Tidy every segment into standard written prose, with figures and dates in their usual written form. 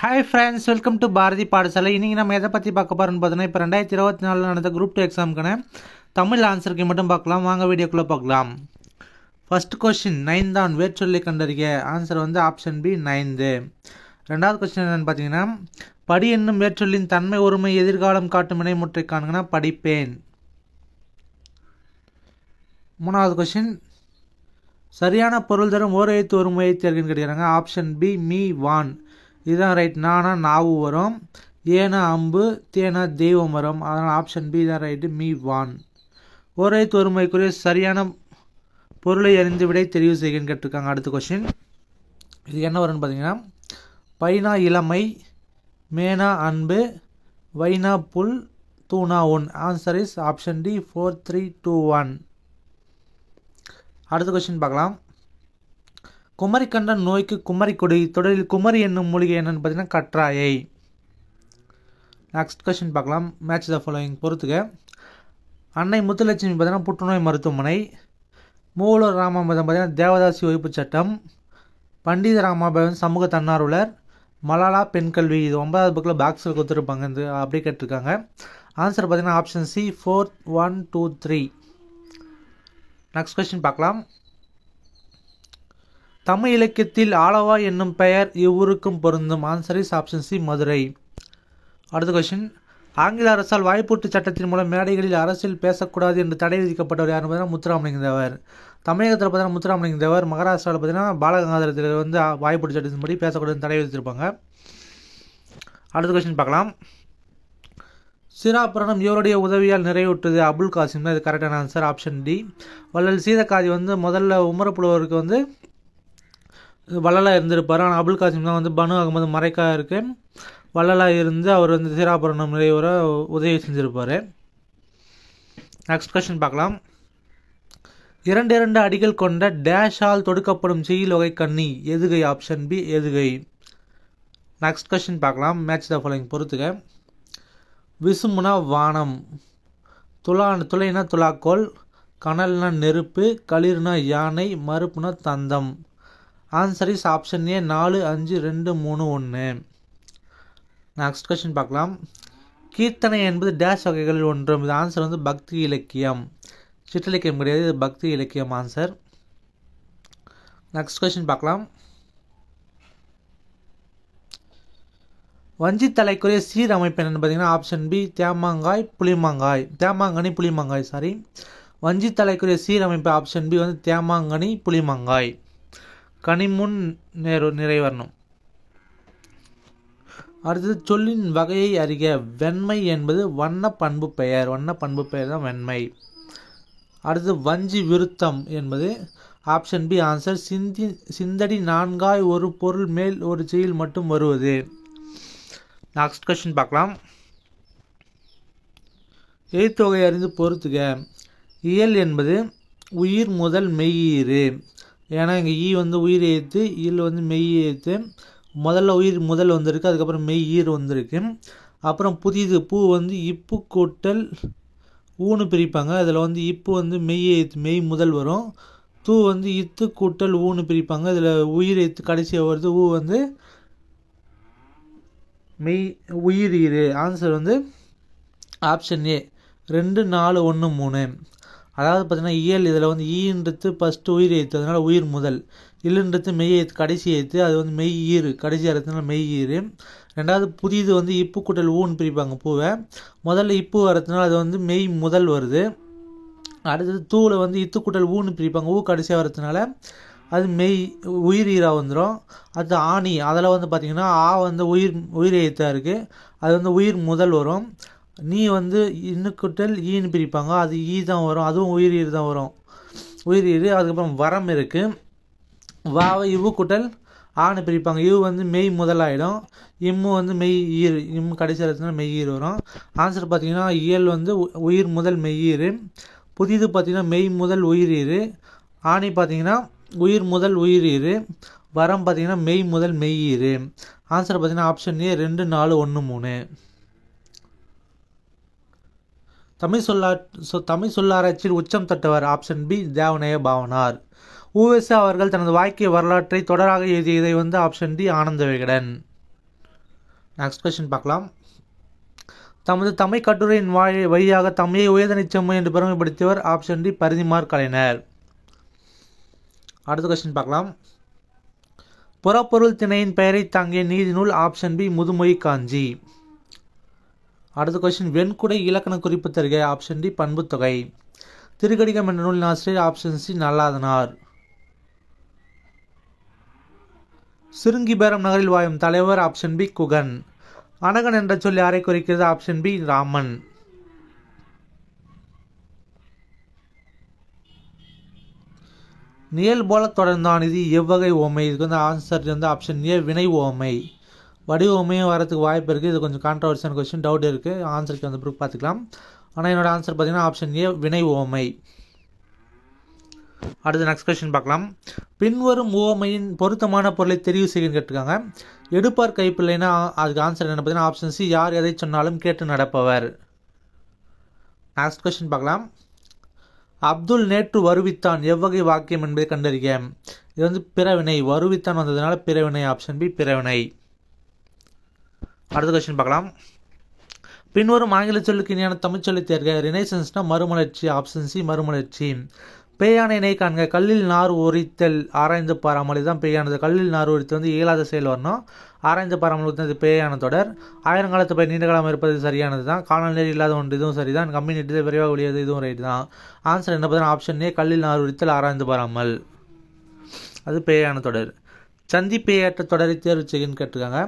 Hi friends, welcome to Bharathi Padasalai. இன்றைக்கி நம்ம எதை பற்றி பார்க்க போகிறோன்னு பார்த்தோன்னா, இப்போ 2024 நடந்த குரூப் 2 எக்ஸாமுக்கான தமிழ் ஆன்சருக்கு மட்டும் பார்க்கலாம். வாங்க வீடியோக்குள்ளே பார்க்கலாம். ஃபர்ஸ்ட் கொஸ்டின் 9 தான், வேர்ச்சொல்லை கண்டறிய. ஆன்சர் வந்து ஆப்ஷன் பி 9. ரெண்டாவது கொஸ்டின் என்னென்னு பார்த்தீங்கன்னா, படி என்னும் வேர்ச்சொல்லின் தன்மை ஒருமை எதிர்காலம் காட்டும் இணைமுற்றை காணுங்கன்னா படிப்பேன். மூணாவது கொஸ்டின், சரியான பொருள் தரும் ஓர் எழுத்து ஒரு முயற்சி இருக்குன்னு கேட்குறாங்க. ஆப்ஷன் பி மீ வான். இதுதான் ரைட். நானா நாவு வரும், ஏனா அம்பு, தேனா தெய்வம் வரும். அதனால் ஆப்ஷன் பி தான் ரைட்டு, மீ வான். ஓர் எழுத்து ஒரு முறைக்குரிய சரியான பொருளை அறிந்து விடை தெரிவு செய்கன்னு கேட்டிருக்காங்க. அடுத்த கொஸ்டின், இது என்ன வரும்னு பார்த்தீங்கன்னா, பைனா இளமை, மேனா அன்பு, வைனா புல், தூணா ஒன். Answer is option D 4, 3, 2, 1. அடுத்த கொஸ்டின் பார்க்கலாம். குமரி கண்ட நோய்க்கு குமரி கொடி. தொடரில் குமரி என்னும் மூலிகை என்னன்னு பார்த்தீங்கன்னா கற்றாயை. நெக்ஸ்ட் கொஸ்டின் பார்க்கலாம். மேட்ச் த ஃபாலோயிங் பொறுத்துக்க. அன்னை முத்துலட்சுமி பார்த்தீங்கன்னா புற்றுநோய் மருத்துவமனை. மூவலூர் ராமாபதம் பார்த்தீங்கன்னா தேவதாசி ஒழிப்பு சட்டம். பண்டித ராமாபதம் சமூக தன்னார்வலர். மலாலா பெண் கல்வி. இது 9வது புக்கில் பாக்ஸில் கொடுத்துருப்பாங்க. இந்த அப்படி கேட்டிருக்காங்க. ஆன்சர் பார்த்தீங்கன்னா ஆப்ஷன் சி 4, 1, 2, 3. நெக்ஸ்ட் கொஸ்டின் பார்க்கலாம். தமிழ் இலக்கியத்தில் ஆலவா என்னும் பெயர் இவ்வூருக்கும் பொருந்தும். Answer is option C Madurai. அடுத்த கொஸ்டின், ஆங்கில அரசால் வாய்ப்பூட்டு சட்டத்தின் மூலம் மேடைகளில் அரசியல் பேசக்கூடாது என்று தடை விதிக்கப்பட்டவர் யாருன்னு பார்த்தீங்கன்னா முத்துராமலிங்க தேவர். தமிழகத்தில் பார்த்தீங்கன்னா முத்துராமலிங்க தேவர். மகாராஷ்டிராவில் பார்த்தீங்கன்னா பாலகங்காதரத்தில் வந்து வாய்ப்பூட்டு சட்டத்தின்படி பேசக்கூடாதுன்னு தடை விதித்திருப்பாங்க. அடுத்த கொஸ்டின் பார்க்கலாம். சிராபுராணம் இவருடைய உதவியால் நிறைவுற்றது. அபுல் காசிம் தான். இது கரெக்டான ஆன்சர் ஆப்ஷன் டி. வள்ளல் சீதக்காதி வந்து முதல்ல உமரப்புலவருக்கு வந்து வள்ளலாக இருந்திருப்பார். ஆனால் அபுல் காசிம் தான் வந்து பனு அகமது மறைக்காக இருக்கு வள்ளலாக இருந்து அவர் வந்து சிராபுராணம் நிறைவுற உதவி செஞ்சுருப்பார். நெக்ஸ்ட் கொஸ்டின் பார்க்கலாம். 2 அடிகள் கொண்ட டேஷால் தொடுக்கப்படும் செய்யுள் வகை கண்ணி. எதுகை. ஆப்ஷன் பி எதுகை. நெக்ஸ்ட் கொஸ்டின் பார்க்கலாம். மேட்ச் த ஃபாலோயிங் பொறுத்துக்க. விசுமுனா வானம், துளைனா துலாக்கோல், கனல்னா நெருப்பு, களிர்னா யானை, மறுப்புனா தந்தம். Answer is option A 4, 5, 2, 3, 1. Next question பார்க்கலாம். கீர்த்தனை என்பது டேஷ் வகைகளில் ஒன்றும். இது ஆன்சர் வந்து பக்தி இலக்கியம். சிற்றிலக்கியம் கிடையாது, இது பக்தி இலக்கியம் ஆன்சர். நெக்ஸ்ட் கொஸ்டின் பார்க்கலாம். வஞ்சி தலைக்குரிய சீர் அமைப்பு என்னன்னு பார்த்தீங்கன்னா ஆப்ஷன் பி தேமாங்காய் புளிமாங்காய். தேமாங்கனி புளிமாங்காய் சாரி. வஞ்சி தலைக்குரிய சீர் அமைப்பு ஆப்ஷன் பி வந்து தேமாங்கனி புளிமாங்காய். கனிமுன் நிறைவரணும். அடுத்தது சொல்லின் வகையை அறிக. வெண்மை என்பது வண்ண பண்பு பெயர். வண்ண பண்பு பெயர் தான் வெண்மை. அடுத்தது வஞ்சி விருத்தம் என்பது ஆப்ஷன் பி ஆன்சர் சிந்தடி நான்காய் ஒரு பொருள் மேல் ஒரு செய்யுள் மட்டும் வருவது. நெக்ஸ்ட் கொஸ்டின் பார்க்கலாம். எழுத்தொகை அறிந்து பொறுத்துக. இயல் என்பது உயிர் முதல் மெய்யீறு. ஏன்னா இங்கே ஈ வந்து உயிர் எழுத்து, இல் வந்து மெய் எழுத்து. முதல்ல உயிர் முதல் வந்திருக்கு, அதுக்கப்புறம் மெய் ஈர் வந்திருக்கு. அப்புறம் புதிது பூ வந்து இப்பு கூட்டல் ஊன்னு பிரிப்பாங்க. அதில் வந்து இப்பு வந்து மெய் எழுத்து மெய் முதல் வரும். தூ வந்து இத்து கூட்டல் ஊன்னு பிரிப்பாங்க. இதில் உயிர் எழுத்து கடைசியாக வருது. ஊ வந்து மெய் உயிர் ஈரு. ஆன்சர் வந்து ஆப்ஷன் ஏ 2, 4, 1, 3. அதாவது பார்த்தீங்கன்னா இயல் இதில் வந்து ஈன்றது ஃபஸ்ட்டு உயிர் எழுத்து, அதனால் உயிர் முதல். இல்லுன்றது மெய் எழுத்து கடைசி எழுத்து, அது வந்து மெய் ஈறு கடைசி அறுத்துனால மெய் ஈறு. ரெண்டாவது புதிது வந்து இப்பு கூட்டல் ஊன்னு பிரிப்பாங்க பூவை. முதல்ல இப்பு வரதுனால அது வந்து மெய் முதல் வருது. அடுத்தது தூவில் வந்து இத்து கூட்டல் ஊன்னு பிரிப்பாங்க. ஊ கடைசியாக வரதுனால அது மெய் உயிர் ஈராக வந்துடும். அது ஆணி, அதில் வந்து பார்த்திங்கன்னா ஆ வந்து உயிர் எழுத்தாக இருக்குது, அது வந்து உயிர் முதல் வரும். நீ வந்து இன்னுக்குட்டல் ஈன்னு பிரிப்பாங்க, அது ஈ தான் வரும், அதுவும் உயிர் ஈர் தான் வரும், உயிர் ஈர். அதுக்கப்புறம் வரம் இருக்குது. வாவை இவ்வு கூட்டல் ஆன்னு பிரிப்பாங்க. இவ் வந்து மெய் முதல் ஆகிடும். இம்மு வந்து மெய் ஈர், இம்மு கடைசி இடத்துல மெய் ஈர் வரும். ஆன்சர் பார்த்திங்கன்னா இயல் வந்து உயிர் முதல் மெய் ஈர். புதிது பார்த்திங்கன்னா மெய் முதல் உயிர் ஈர். ஆணி பார்த்திங்கன்னா உயிர் முதல் உயிர் ஈர். வரம் பார்த்திங்கன்னா மெய் முதல் மெய் ஈர். ஆன்சர் பார்த்திங்கன்னா ஆப்ஷன் ஏ 2, 4, 1, 3. தமிழ் சொல்லாராய்ச்சியில் உச்சம் தொட்டவர். Option B Devaneya Pavanar. உவேசா அவர்கள் தனது வாழ்க்கை வரலாற்றை தொடராக எழுதியதை வந்து option D Ananda Vikatan. Next question பார்க்கலாம். தமது தமிழ் கட்டுரையின் வழியாக தமிழை உயர்தனி செம்மை என்று பெருமைப்படுத்தியவர் ஆப்ஷன் டி பரிதிமார் கலைஞர். அடுத்த கொஸ்டின் பார்க்கலாம். புறப்பொருள் திணையின் பெயரை தாங்கிய நீதிநூல் ஆப்ஷன் பி முதுமொழி காஞ்சி. அடுத்த கொஸ்டின். வெண்குடை இலக்கண குறிப்பு தருக ஆப்ஷன் டி பண்புத்தொகை. திருக்கடிகம் என்ற நூலின் ஆசிரியர் ஆப்ஷன் சி நல்லாதனார். சிறுங்கிபேரம் நகரில் வாழும் தலைவர் ஆப்ஷன் பி குகன். அனகன் என்ற சொல் யாரை குறிக்கிறது ஆப்ஷன் பி ராமன். நியல் போல தொடர்ந்தான் இது எவ்வகை ஓமை. இதுக்கு வந்து ஆன்சர் வந்து ஆப்ஷன் ஏ வினை ஓமை. வடிவ ஓமையும் வரதுக்கு வாய்ப்பு இருக்குது. இது கொஞ்சம் கான்ட்ரவர்சியான கொஸ்டின், டவுட் இருக்குது. ஆன்சருக்கு வந்து ப்ரூஃப் பார்த்துக்கலாம். ஆனால் என்னோட ஆன்சர் பார்த்தீங்கன்னா ஆப்ஷன் ஏ வினை ஓமை. அடுத்து நெக்ஸ்ட் கொஸ்டின் பார்க்கலாம். பின்வரும் ஓமையின் பொருத்தமான பொருளை தெரிவு செய்ய கேட்டிருக்காங்க. எடுப்பார் கைப்பிள்ளைன்னா அதுக்கு ஆன்சர் என்ன பார்த்தீங்கன்னா ஆப்ஷன் சி யார் எதை சொன்னாலும் கேட்டு நடப்பவர். நெக்ஸ்ட் கொஸ்டின் பார்க்கலாம். அப்துல் நேற்று வருவித்தான் எவ்வகை வாக்கியம் என்பதை கண்டறிக. இது வந்து பிறவினை. வருவித்தான் வந்ததுனால பிறவினை. ஆப்ஷன் பி பிறவினை. அடுத்த கொஸ்டின் பார்க்கலாம். பின்வரும் ஆங்கில சொல்லுக்கு இணையான தமிழ் சொல்லி தேர்க. ரினைசன்ஸ்னா மறுமலர்ச்சி. ஆப்ஷன் சி மறுமலர்ச்சி. பேயான இணை காண்க. கல்லில் நார் உரித்தல் ஆராய்ந்து பாராமல். இதுதான் பேயானது. கல்லில் நார் உரித்தல் வந்து இயலாத செயல் வரணும். ஆராய்ந்து பாராமல் இது பேயான தொடர். ஆயிரங்காலத்து பயிர் நீண்ட காலம் இருப்பது சரியானது தான். காணல் நீர் இல்லாத ஒன்று இதுவும் சரிதான். கம்மி நீட்டு விரைவாக ஒழியது இதுவும் ரைட்டு தான். ஆன்சர் என்ன பார்த்தீங்கன்னா ஆப்ஷன் ஏ கல்லில் நார் உரித்தல் ஆராய்ந்து பாராமல். அது பேயான தொடர். சந்தி பேயற்ற தொடரை தேர்வு செய்யுன்னு கேட்டிருக்காங்க.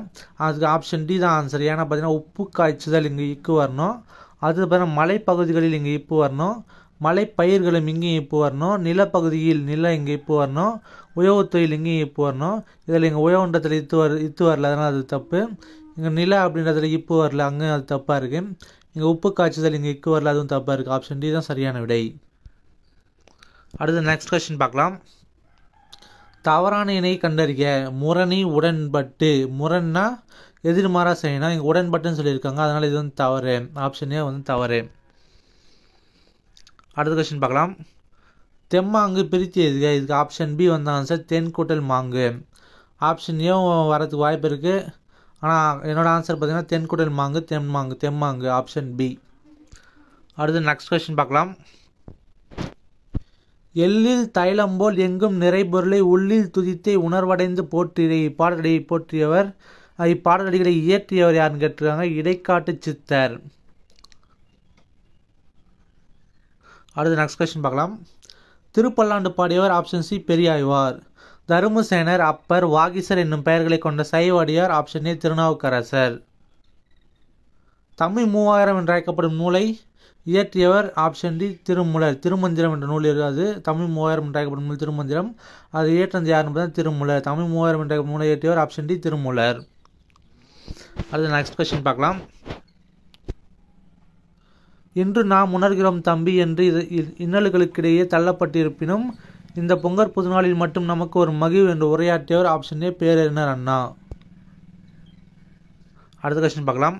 அதுக்கு ஆப்ஷன் டி தான் ஆன்சர். ஏன்னா பார்த்தீங்கன்னா உப்பு காய்ச்சுதல் இங்கே இக்கு வரணும். அது பார்த்தீங்கன்னா மலைப்பகுதிகளில் இங்கே இப்பு வரணும். மலை பயிர்களும் இங்கேயும் இப்பு வரணும். நிலப்பகுதியில் நில இங்கே இப்பு வரணும். உழவு தொழில் இங்கேயும் இப்பு வரணும். இதில் இங்கே உழவுன்றத்தில் இத்து வரல, அதனால் அது தப்பு. இங்கே நில அப்படின்றதுல இப்பு வரல, அங்கே அது தப்பாக இருக்குது. இங்கே உப்பு காய்ச்சுதல் இங்கே இக்கு வரல, அதுவும் தப்பாக இருக்குது. ஆப்ஷன் டி தான் சரியான விடை. அடுத்து நெக்ஸ்ட் கொஸ்டின் பார்க்கலாம். தவறான இணை கண்டறிக. முரணி உடன்பட்டு. முரண்னா எதிர்மாறா செய்யணும். இங்கே உடன்பட்டுன்னு சொல்லியிருக்காங்க, அதனால் இது வந்து தவறு. ஆப்ஷன் ஏ வந்து தவறு. அடுத்த கொஸ்டின் பார்க்கலாம். தெம்மாங்கு பிரித்து எழுதுக. இதுக்கு ஆப்ஷன் பி வந்து ஆன்சர் தென் கூட்டல் மாங்கு. ஆப்ஷன் ஏ வரதுக்கு வாய்ப்பு இருக்குது. ஆனால் என்னோட ஆன்சர் பார்த்தீங்கன்னா தென் கூட்டல் மாங்கு தெம்மாங்கு. தெம்மாங்கு ஆப்ஷன் பி. அடுத்து நெக்ஸ்ட் கொஸ்டின் பார்க்கலாம். எள்ளில் தைலம் போல் எங்கும் நிறைபொருளை உள்ளில் துதித்தே உணர்வடைந்து போற்றிய இப்பாடலடியை போற்றியவர் இப்பாடலடிகளை இயற்றியவர் யாருன்னு கேட்டிருக்காங்க. இடைக்காட்டு சித்தர். அடுத்து நெக்ஸ்ட் கொஸ்டின் பார்க்கலாம். திருப்பல்லாண்டு பாடியவர் ஆப்ஷன் சி பெரியாழ்வார். தருமசேனர், அப்பர், வாகீசர் என்னும் பெயர்களை கொண்ட சைவடியார் ஆப்ஷன் ஏ திருநாவுக்கரசர். தமிழ் 3000 என்று அழைக்கப்படும் நூலை இயற்றியவர் ஆப்ஷன் டி திருமூலர். திருமந்திரம் என்ற நூல் இருக்காது. தமிழ் 3000 என்று அழைக்கப்படும் நூல் திருமந்திரம். அது இயற்றது யாருன்னு திருமூலர். தமிழ் 3000 என்ற நூலை இயற்றியவர் ஆப்ஷன் டி திருமூலர். அடுத்து நெக்ஸ்ட் கொஸ்டின் பார்க்கலாம். இன்று நாம் உணர்கிறோம் தம்பி என்று இன்னல்களுக்கிடையே தள்ளப்பட்டிருப்பினும் இந்த பொங்கற் புதுநாளில் மட்டும் நமக்கு ஒரு மகிழ்வு என்று உரையாற்றியவர் ஆப்ஷன் ஏ பேரறிஞர் அண்ணா. அடுத்த கொஸ்டின் பார்க்கலாம்.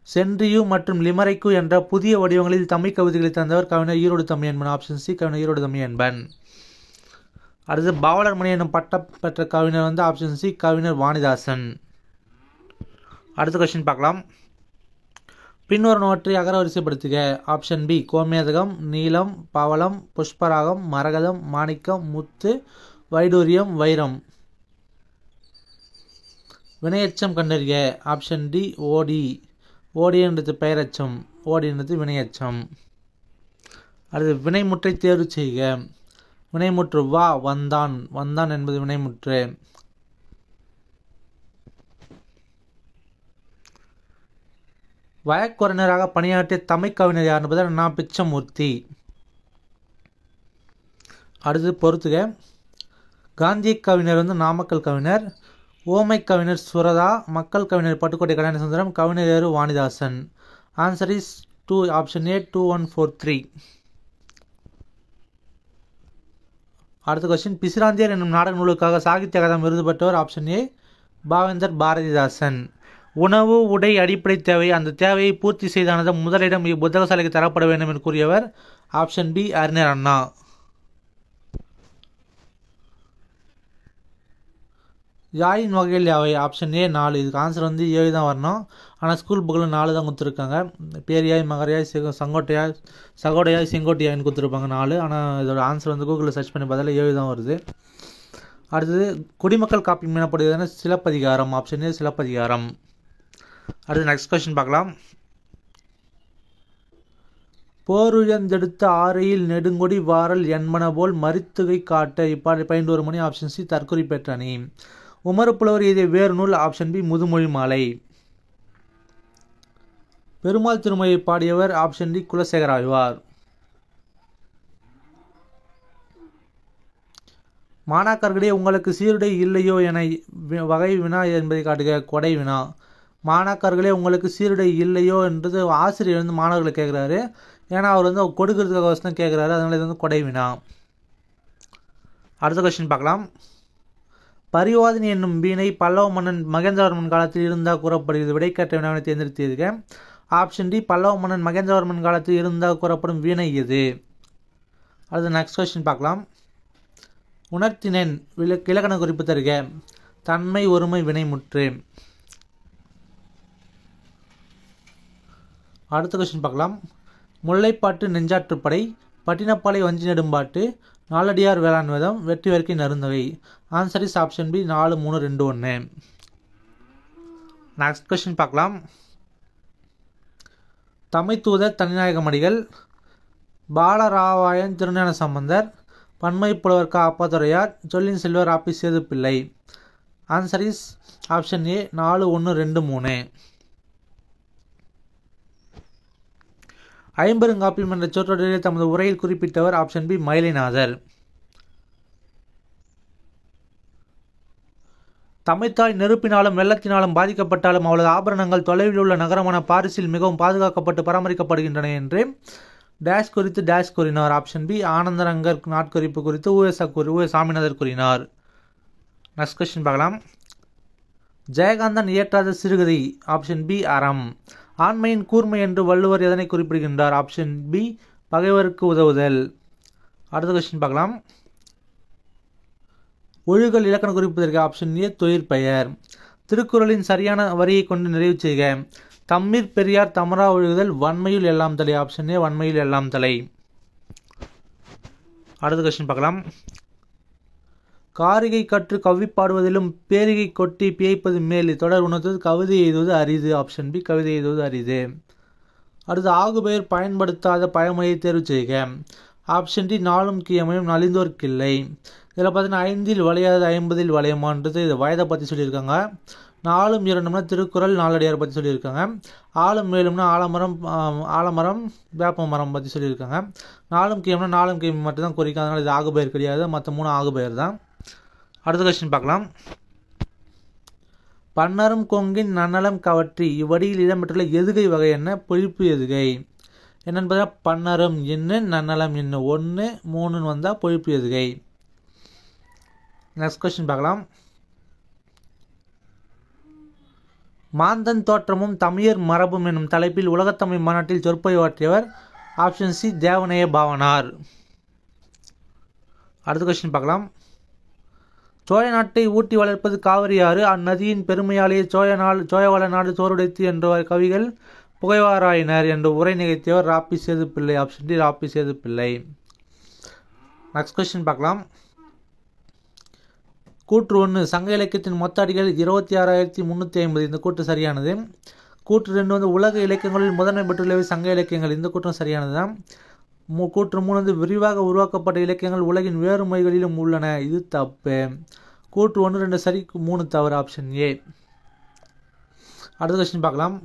சென்றியு மற்றும் லிமரைக்கு என்ற புதிய வடிவங்களில் தமிழ் கவிதைகளை தந்தவர் கவிஞர் ஈரோடு தமிழன்பன். ஆப்ஷன் சி கவிஞர் ஈரோடு தமிழன்பன். அடுத்து பாவலர் மணி என்னும் பட்டம் பெற்ற கவிஞர் வந்து ஆப்ஷன் சி கவிஞர் வாணிதாசன். அடுத்த கொஸ்டின் பார்க்கலாம். பின்வருவனவற்றை அகரவரிசைப்படுத்துக. ஆப்ஷன் பி கோமேதகம், நீலம், பவளம், புஷ்பராகம், மரகதம், மாணிக்கம், முத்து, வைடூரியம், வைரம். வினையச்சம் கண்டறிக. ஆப்ஷன் டி ஓடி. ஓடி என்றது பெயரச்சம், ஓடி என்றது வினையச்சம். அடுத்து வினைமுற்றை தேர்வு செய்க. வினைமுற்று வா வந்தான். வந்தான் என்பது வினைமுற்று. வழக்குரைஞராக பணியாற்றிய தமிழ் கவிஞர் யார் என்பதை நான் பிச்சமூர்த்தி. அடுத்து பொறுத்துக. காந்திய கவிஞர் வந்து நாமக்கல் கவிஞர். ஓமை கவிஞர் சுரதா. மக்கள் கவிஞர் பட்டுக்கோட்டை கல்யாணசுந்தரம். கவிஞர் ஏறு Vanidasan. Answer is 2 option A 2143. அடுத்த கொஸ்டின். பிசிராந்தியர் என்னும் நாடக நூலுக்காக சாகித்ய அகாதமி விருது பெற்றவர் ஆப்ஷன் ஏ பாவேந்தர் பாரதிதாசன். உணவு உடை அடிப்படை தேவை. அந்த தேவையை பூர்த்தி செய்தானது முதலிடம் இப்புத்தகசாலைக்கு தரப்பட வேண்டும் என்று கூறியவர் ஆப்ஷன் பி அறிஞர் அண்ணா. யாழின் வகைகள் யாவை? Option A 4. இதுக்கு ஆன்சர் வந்து 7 தான் வரணும். ஆனால் ஸ்கூல் புக்கில் 4 தான் கொடுத்துருக்காங்க. பேரியாய், மகரையாய், சங்கோட்டையாய், சகோடையாய், செங்கோட்டையாய்னு கொடுத்துருப்பாங்க 4. ஆனால் இதோட ஆன்சர் வந்து கூகுளில் சர்ச் பண்ணி பார்த்தால 7 தான் வருது. அடுத்தது குடிமக்கள் காப்பியம் எனப்படுவதுன்னா சிலப்பதிகாரம். Option A Silappathikaram. அடுத்து நெக்ஸ்ட் கொஸ்டின் பார்க்கலாம். போருயர்ந்தெடுத்த ஆரையில் நெடுங்கொடி வாரல் என்மன போல் மரித்துகை காட்ட இப்பாடை பயின்று ஒரு மணி. Option C தற்குறி பெற்றணி. உமறுப்புலவர் எழுதிய வேறு நூல்? ஆப்ஷன் பி முதுமொழி மாலை. பெருமாள் திருமொழியை பாடியவர்? Option D Kulasekara Alvar. மாணாக்கர்களே உங்களுக்கு சீருடை இல்லையோ என வகை வினா என்பதை காட்டுக. கொடை வினா. மாணாக்கர்களே உங்களுக்கு சீருடை இல்லையோ என்றது ஆசிரியர் வந்து மாணவர்களை கேட்குறாரு. ஏன்னா அவர் வந்து கொடுக்கறதுக்காக வசனம் கேட்குறாரு. அதனால இது வந்து கொடை வினா. அடுத்த கொஸ்டின் பார்க்கலாம். பரிவாதினி என்னும் வீணை பல்லவ மன்னன் மகேந்திரவர்மன் காலத்தில் இருந்தால் கூறப்படுகிறது. விடைக்கேற்ற வினாவினை தேர்ந்தெடுத்தீர்கள். ஆப்ஷன் டி பல்லவ மன்னன் மகேந்திரவர்மன் காலத்தில் இருந்தால் கூறப்படும் வீணை எது? அடுத்த நெக்ஸ்ட் கொஸ்டின் பார்க்கலாம். உணர்த்தினேன் இலக்கண குறிப்பு தருக. தன்மை, ஒருமை, வினைமுற்று. அடுத்த கொஸ்டின் பார்க்கலாம். முல்லைப்பாட்டு நெஞ்சாற்றுப்படை, பட்டினப்பாலை வஞ்சி நெடும்பாட்டு, நாலடியார் வேளாண் வேதம், வெற்றி வர்க்கை நருந்தவை. Answer is option B 4, 3, 2, 1. Next question பார்க்கலாம். தமிழ்தூதர் தனிநாயகமடிகள், பாலராவாயன் திருஞான சம்பந்தர், பன்மை புலவர் க. அப்பாதுரையார், சொல்லின் செல்வர் ஆப்பி Sethupillai. Answer is option A 4, 1, 2, 3. ஐம்பெருங்காப்பியம் என்ற சொற்றொடரை தமது உரையில் குறிப்பிட்டவர்? Option B Mayilainathar. தமிழ்த்தாய் நெருப்பினாலும் வெள்ளத்தினாலும் பாதிக்கப்பட்டாலும் அவளது ஆபரணங்கள் தொலைவில் உள்ள நகரமான பாரிஸில் மிகவும் பாதுகாக்கப்பட்டு பராமரிக்கப்படுகின்றன என்று டேஷ் குறித்து டேஷ் கூறினார்? ஆப்ஷன் பி ஆனந்தரங்கர் நாட்குறிப்பு குறித்து உவே சாமிநாதர் கூறினார். நெக்ஸ்ட் கொஸ்டின் பார்க்கலாம். ஜெயகாந்தன் இயற்றாத சிறுகதை? ஆப்ஷன் பி அறம். ஆண்மையின் கூர்மை என்று வள்ளுவர் எதனை குறிப்பிடுகின்றார்? ஆப்ஷன் பி பகைவருக்கு உதவுதல். அடுத்த கொஸ்டின் பார்க்கலாம். ஒழுகல் இலக்கண குறிப்பதற்கு? ஆப்ஷன் ஏ தொழிற்பெயர். திருக்குறளின் சரியான வரியை கொண்டு நிறைவு செய்க. தம்மீர் பெரியார் தமரா ஒழுகுதல் வன்மையுள் எல்லாம் தலை. ஆப்ஷன் ஏ வன்மையுள் எல்லாம் தலை. அடுத்த கொஸ்டின் பார்க்கலாம். காரிகை கற்று கவ்வி பாடுவதிலும் பேரிகை கொட்டி பியைப்பது மேல் தொடர் உணர்த்தது கவிதை எழுதுவது அரிது. ஆப்ஷன் பி கவிதை எழுதுவது அரிது. அடுத்து ஆகுபெயர் பயன்படுத்தாத பழமொழியை தேர்வு செய்க. ஆப்ஷன் டி நாளும் கியமையும் நலிந்தோர்க்கில்லை. இதில் பார்த்தீங்கன்னா 5இல் வளையாது 50இல் வளையமான்றது இது வயதை பற்றி சொல்லியிருக்காங்க. 4 2 திருக்குறள் நாலடியார் பற்றி சொல்லியிருக்காங்க. ஆளும் மேலும்னா ஆலமரம் வேப்ப மரம் பற்றி சொல்லியிருக்காங்க. நாளும் கியமை மட்டும் தான் குறிக்கும். அதனால் இது ஆகுபெயர் கிடையாது. மற்ற 3 ஆகுபெயர் தான். அடுத்த கொஸ்டின் பார்க்கலாம். பன்னரும் கொங்கின் நன்னலம் கவற்றி இவ்வடியில் இடம்பெற்றுள்ள எதுகை வகை என்ன? பொழிப்பு எதுகை. என்னன்னு பார்த்தா பன்னரும் என்ன, நன்னலம் என்ன. 1, 3 வந்தால் பொழிப்பு எதுகை. நெக்ஸ்ட் கொஸ்டின் பார்க்கலாம். மாந்தன் தோற்றமும் தமிழர் மரபும் என்னும் தலைப்பில் உலகத்தமிழ் மாநாட்டில் சொற்பொழிவாற்றியவர்? Option C Devaneya Pavanar. அடுத்த கொஸ்டின் பார்க்கலாம். சோழ நாட்டை ஊட்டி வளர்ப்பது காவிரி ஆறு, அந்நதியின் பெருமையாலேயே சோழவள நாடு சோறுடைத்து என்ற கவிகள் புகைவாராயினர் என்று உரை நிகழ்த்தியவர்? ராப்பி சேதுப்பிள்ளை. ஆப்ஷன் டி ராப்பி சேதுப்பிள்ளை. நெக்ஸ்ட் கொஸ்டின் பார்க்கலாம். கூற்று 1 சங்க இலக்கியத்தின் மொத்த அடிகள் 26,350. இந்த கூற்று சரியானது. கூற்று 2 வந்து உலக இலக்கியங்களில் முதன்மை பெற்றுள்ளவை சங்க இலக்கியங்கள். இந்த கூற்றம் சரியானது தான். கூற்று 3 வந்து விரிவாக உருவாக்கப்பட்ட இலக்கியங்கள் உலகின் வேறு மொழிகளிலும் உள்ளன. இது தப்பு. கூற்று 1, 2 சரி, 3 தவறு. Option A. அடுத்த கொஸ்டின் பார்க்கலாம்.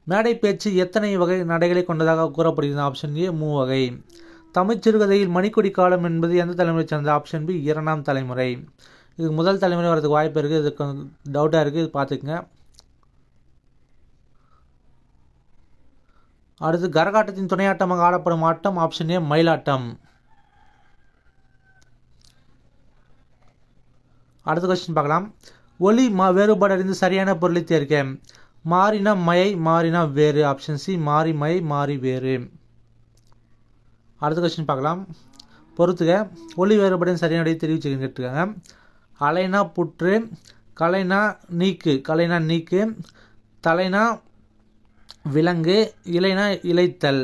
மேடை பேச்சு எத்தனை வகை நடைகளை கொண்டதாக கூறப்படுகிறது? ஆப்ஷன் ஏ 3 வகை. தமிழ் சிறுகதையில் மணிக்கொடி காலம் என்பது எந்த தலைமுறை சேர்ந்த? ஆப்ஷன் பி 2ஆம் தலைமுறை. இதுக்கு முதல் தலைமுறை வரதுக்கு வாய்ப்பு இருக்குது. இதுக்கு டவுட்டாக இருக்குது, இது பார்த்துக்குங்க. அடுத்து கரகாட்டத்தின் துணையாட்டமாக ஆடப்படும் ஆட்டம்? ஆப்ஷன் ஏ மயிலாட்டம். அடுத்த கொஸ்டின் பார்க்கலாம். ஒலி வேறுபாடு அறிந்து சரியான பொருளை தேர்க. மாறினா மயை, மாறினா வேறு. ஆப்ஷன் சி மாறி மயை, மாறி வேறு. அடுத்த கொஸ்டின் பார்க்கலாம். பொறுத்துக. ஒலி வேறுபாடு சரியான தெரிவிச்சு கேட்டுருக்காங்க. அலைனா புற்று, கலைனா நீக்கு, கலைனா நீக்கு, தலைனா விலங்கு, இலைனா இலைத்தல்.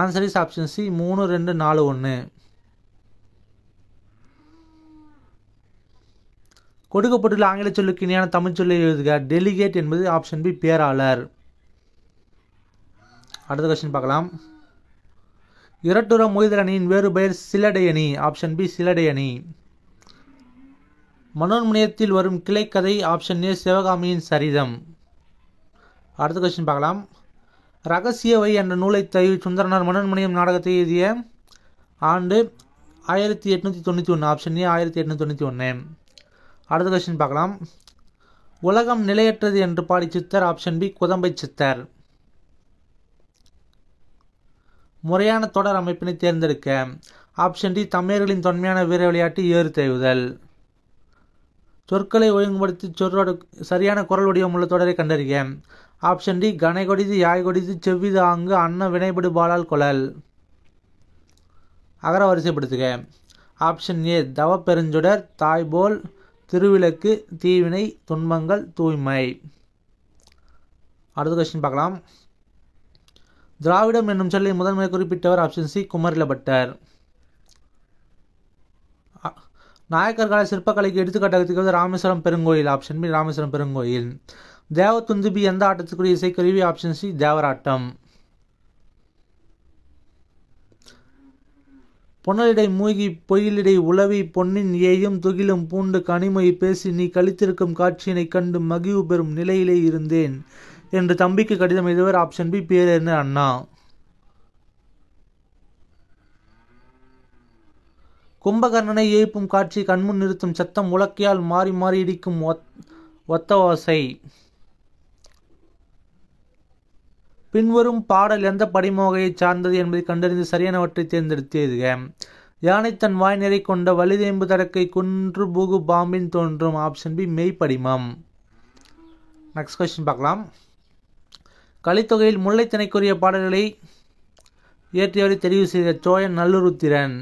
Answer is option C 3, 2, 4, 1. கொடுக்கப்பட்டுள்ள ஆங்கில சொல்லுக்கு இணையான தமிழ் சொல்லை எழுதுக. டெலிகேட் என்பது ஆப்ஷன் பி பேராளர். அடுத்த கொஸ்டின் பார்க்கலாம். இரட்டுற மொய்தல் அணியின் வேறு பெயர் சிலடை அணி. ஆப்ஷன் பி சிலடை அணி. மனோன்மணியத்தில் வரும் கிளைக்கதை. ஆப்ஷன் ஏ சிவகாமியின் சரிதம். அடுத்த கொஸ்டின் பார்க்கலாம். ரகசியவை என்ற நூலை தழுவி சுந்தரனார் மனோன்மணியம் நாடகத்தை எழுதிய ஆண்டு 1891. Option A 1891. அடுத்த கொஸ்டின் பார்க்கலாம். உலகம் நிலையற்றது என்று பாடி சித்தர். ஆப்ஷன் பி குதம்பை சித்தர். முறையான தொடர் அமைப்பினை தேர்ந்தெடுக்க. ஆப்ஷன் டி தமிழர்களின் தொன்மையான வீர விளையாட்டு ஏறு தழுவுதல். சொற்களை ஒழுங்குபடுத்தி சொற்றோடு சரியான குரல் வடிவம் உள்ள தொடரை கண்டறிக. ஆப்ஷன் டி கனை கொடிது யாய் கொடிது செவ்விது ஆங்கு அன்ன வினைபடு பாலால் கொளல். அகர வரிசைப்படுத்துக. ஆப்ஷன் ஏ தவ பெருஞ்சொடர், தாய்போல், திருவிளக்கு, தீவினை, துன்பங்கள், தூய்மை. அடுத்த கொஸ்டின் பார்க்கலாம். திராவிடம் என்னும் சொல்லை முதன்மை குறிப்பிட்டவர். Option C Kumarilabhattar. நாயக்கர் கால சிற்பக்கலைக்கு எடுத்துக்காட்டாக திகழ்வது ராமேஸ்வரம் பெருங்கோயில். ஆப்ஷன் பி ராமேஸ்வரம் பெருங்கோயில். தேவதுந்துபி எந்த ஆட்டத்துக்குரிய இசைக்கருவி. Option C Devarattam. பொன்னலிடை மூழ்கி பொய்யிலிடை உளவி பொன்னின் ஏயும் துகிலும் பூண்டு கனிமொழி பேசி நீ கழித்திருக்கும் காட்சியினை கண்டு மகிழ்வு பெறும் நிலையிலே இருந்தேன் என்று தம்பிக்கு கடிதம் எழுதுவர். ஆப்ஷன் பி பேரறிஞர் அண்ணா. கும்பகர்ணனை எழுப்பும் காட்சி கண்முன் நிறுத்தும் சத்தம் உலக்கையால் மாறி மாறி இடிக்கும் ஒத்த ஓசை. பின்வரும் பாடல் எந்த படிமோகையை சார்ந்தது என்பதை கண்டறிந்து சரியானவற்றை தேர்ந்தெடுத்து எழுதுக. யானை தன் வாய் நிறை கொண்ட வலிதேம்பு தடக்கை குன்று புகு பாம்பின் தோன்றும். ஆப்ஷன் பி மெய்ப்படிமம். நெக்ஸ்ட் கொஸ்டின் பார்க்கலாம். கலித்தொகையில் முல்லைத்திணைக்குரிய பாடல்களை இயற்றியவரை தெரிவு செய்த. சோழன் நல்லுருத்திரன்.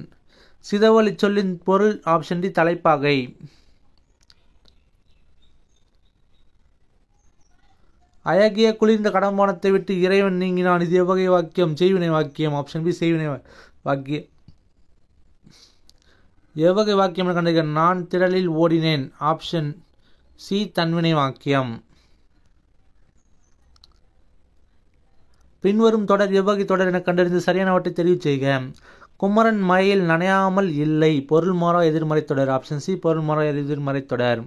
சிதவலி சொல்லின் பொருள். ஆப்ஷன் டி தலைப்பாகை. அழகிய குளிர்ந்த கடம்பானத்தை விட்டு இறைவன் நீங்கினான். இது எவ்வகை வாக்கியம். செய்வினை வாக்கியம். ஆப்ஷன் பி செய்வினை வாக்கியம். எவ்வகை வாக்கியம் கண்டிருக்க. நான் திடலில் ஓடினேன். ஆப்ஷன் சி தன்வினை வாக்கியம். பின்வரும் தொடர் எவ்வகை தொடர் என கண்டறிந்து சரியானவற்றை தெரிவு செய்க. குமரன் மழையில் நனையாமல் இல்லை. பொருள் மாறா எதிர்மறை தொடர். ஆப்ஷன் சி பொருள் மாறா எதிர்மறை தொடர்.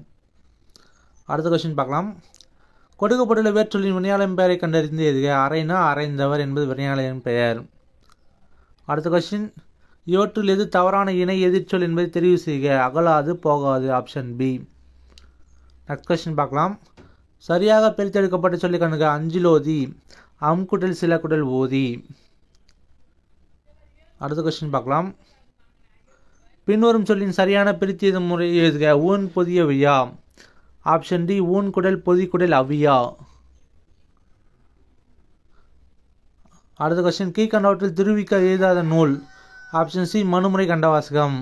அடுத்த கொஸ்டின் பார்க்கலாம். கொடுக்கப்பட்டுள்ள வேற்றொல்லின் வினையாளரின் பெயரை கண்டறிந்து எழுதுக. அரைனா அரைந்தவர் என்பது வினையாளரின் பெயர். அடுத்த கொஸ்டின். இவற்றுள் எது தவறான இணை எதிர்ச்சொல் என்பதை தெரிவு செய்க. அகலாது போகாது. Option B. நெக்ஸ்ட் கொஸ்டின் பார்க்கலாம். சரியாக பிரித்தெடுக்கப்பட்ட சொல்லி கண்டுக. அஞ்சிலோதி, அம்குடல் சில குடல் ஓதி. அடுத்த கொஸ்டின் பார்க்கலாம். பின்வரும் சொல்லின் சரியான பிரித்தியது முறை எழுதுக. ஊன் பொதிய வியா. ஆப்ஷன் டி ஊன் குடல் பொதி குடல் அவியா. அடுத்த கொஸ்டின். கீழ்கண்டவற்றில் திருவிக்க எழுதாத நூல். ஆப்ஷன் சி மனுமுறை கண்டவாசகம்.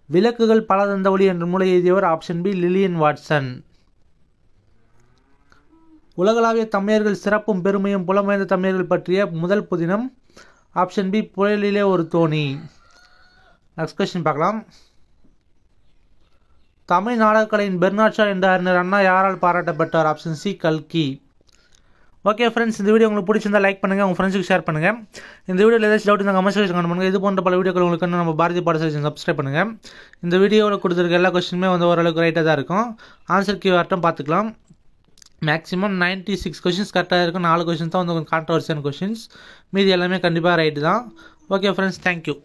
விளக்குகள் பல தந்த ஒளி என்ற நூலை எழுதியவர். Option B Lilian Watson. உலகளாவிய தமிழர்கள் சிறப்பும் பெருமையும் புலமைந்த தமிழர்கள் பற்றிய முதல் புதினம். ஆப்ஷன் பி புயலிலே ஒரு தோணி. நெக்ஸ்ட் கொஸ்டின் பார்க்கலாம். தமிழ் நாடகக்கலையின் பெர்னாட் ஷா என்ற அறிஞர் அண்ணா யாரால் பாராட்டப்பட்டார். ஆப்ஷன் சி கல்கி. ஓகே ஃப்ரெண்ட்ஸ், இந்த வீடியோ உங்களுக்கு பிடிச்சிருந்தா லைக் பண்ணுங்கள், உங்கள் ஃப்ரெண்ட்ஸுக்கு ஷேர் பண்ணுங்கள். இந்த வீடியோவில் ஏதாச்சும் டவுட் இருந்தால் கமெண்ட் செக்ஷன் பண்ணுங்கள். இது போன்ற பல வீடியோக்கள் உங்களுக்கு நம்ம பாரதி பாடசாலை சப்ஸ்கிரைப் பண்ணுங்கள். இந்த வீடியோவில் கொடுத்துருக்க எல்லா கொஸ்டினுமே ஓரளவுக்கு ரைட்டாக தான் இருக்கும். ஆன்சர் கீ வரட்டும் பார்த்துக்கலாம். மேக்ஸிமம் 96 கொஷின்ஸ் கரெக்டாக இருக்கும். 4 கொஷின்ஸ் தான் கொஞ்சம் கான்ட்ரவர்சியான கொஷின்ஸ். மீதி எல்லாமே கண்டிப்பாக ரைட்டு தான். Okay friends, thank you.